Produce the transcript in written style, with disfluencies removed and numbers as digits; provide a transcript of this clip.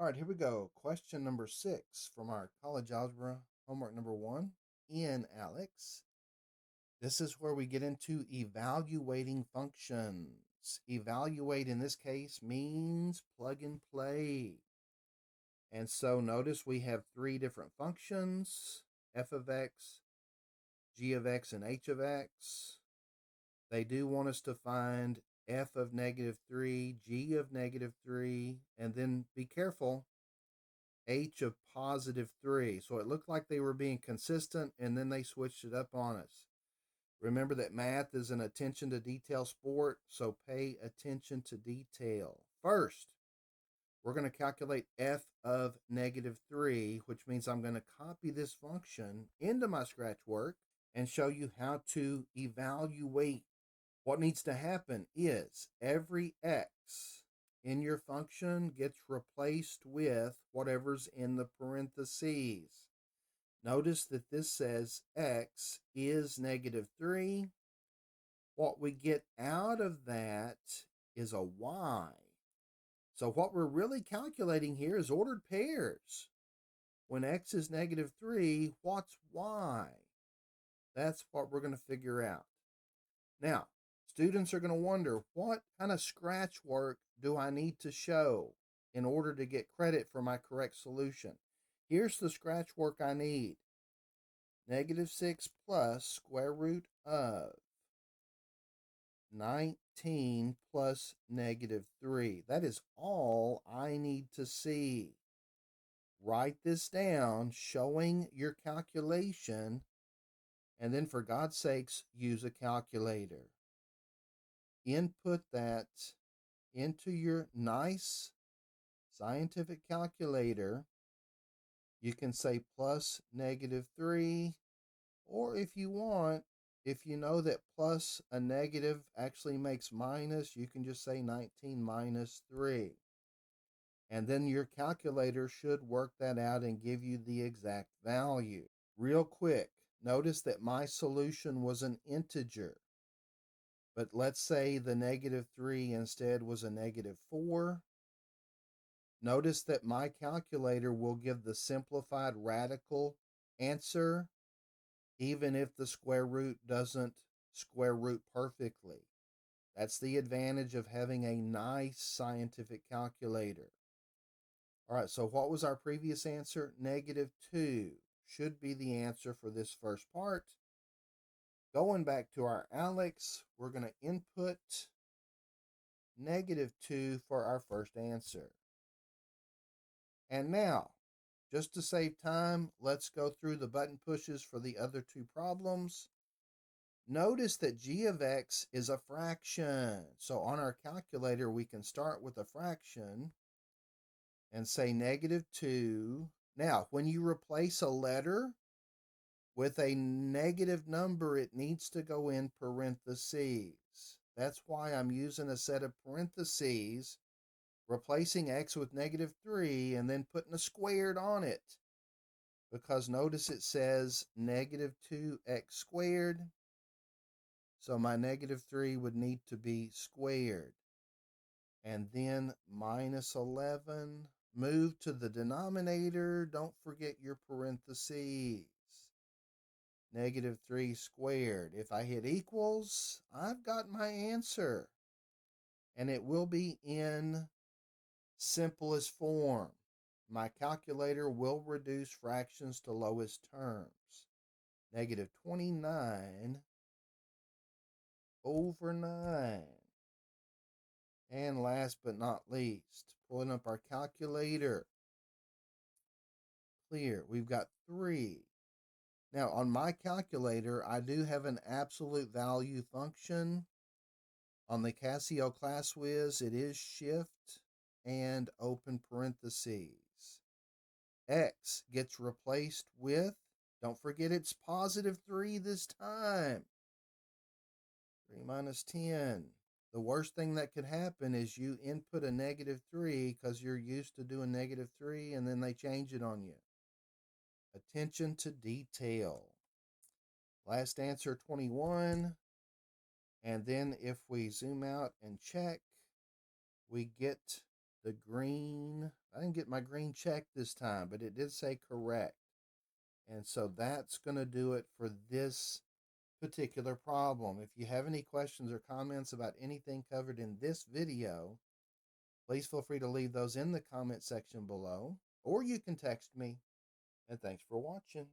All right, here we go. Question number 6 from our college algebra homework number 1 in ALEKS. This is where we get into evaluating functions. Evaluate in this case means plug and play. And so notice we have 3 different functions, f of x, g of x, and h of x. They do want us to find f of -3, g of -3, and then be careful, h of +3. So it looked like they were being consistent, and then they switched it up on us. Remember that math is an attention to detail sport, so pay attention to detail. First, we're going to calculate f of -3, which means I'm going to copy this function into my scratch work and show you how to evaluate. What needs to happen is every x in your function gets replaced with whatever's in the parentheses. Notice that this says x is -3. What we get out of that is a y. So what we're really calculating here is ordered pairs. When x is -3, what's y? That's what we're going to figure out. Now, students are going to wonder, what kind of scratch work do I need to show in order to get credit for my correct solution? Here's the scratch work I need. -6 plus square root of 19 plus -3. That is all I need to see. Write this down, showing your calculation, and then for God's sakes, use a calculator. Input that into your nice scientific calculator. You can say plus -3, or if you want, if you know that plus a negative actually makes minus, you can just say 19 minus 3. And then your calculator should work that out and give you the exact value. Real quick, notice that my solution was an integer. But let's say the -3 instead was a -4. Notice that my calculator will give the simplified radical answer, even if the square root doesn't square root perfectly. That's the advantage of having a nice scientific calculator. All right, so what was our previous answer? -2 should be the answer for this first part. Going back to our ALEKS, we're going to input -2 for our first answer. And now, just to save time, let's go through the button pushes for the other 2 problems. Notice that g of x is a fraction. So on our calculator, we can start with a fraction and say -2. Now, when you replace a letter with a negative number, it needs to go in parentheses. That's why I'm using a set of parentheses, replacing x with -3, and then putting a squared on it. Because notice it says -2x squared. So my -3 would need to be squared. And then -11. Move to the denominator. Don't forget your parentheses. -3 squared. If I hit equals, I've got my answer. And it will be in simplest form. My calculator will reduce fractions to lowest terms. -29 over 9. And last but not least, pulling up our calculator. Clear, we've got 3. Now, on my calculator, I do have an absolute value function. On the Casio ClassWiz, it is shift and open parentheses. X gets replaced with, don't forget it's +3 this time. 3 minus 10. The worst thing that could happen is you input a -3 because you're used to doing -3 and then they change it on you. Attention to detail. Last answer 21. And then if we zoom out and check, we get the green, I didn't get my green check this time, but it did say correct. And so that's going to do it for this particular problem. If you have any questions or comments about anything covered in this video, please feel free to leave those in the comment section below, or you can text me. And thanks for watching.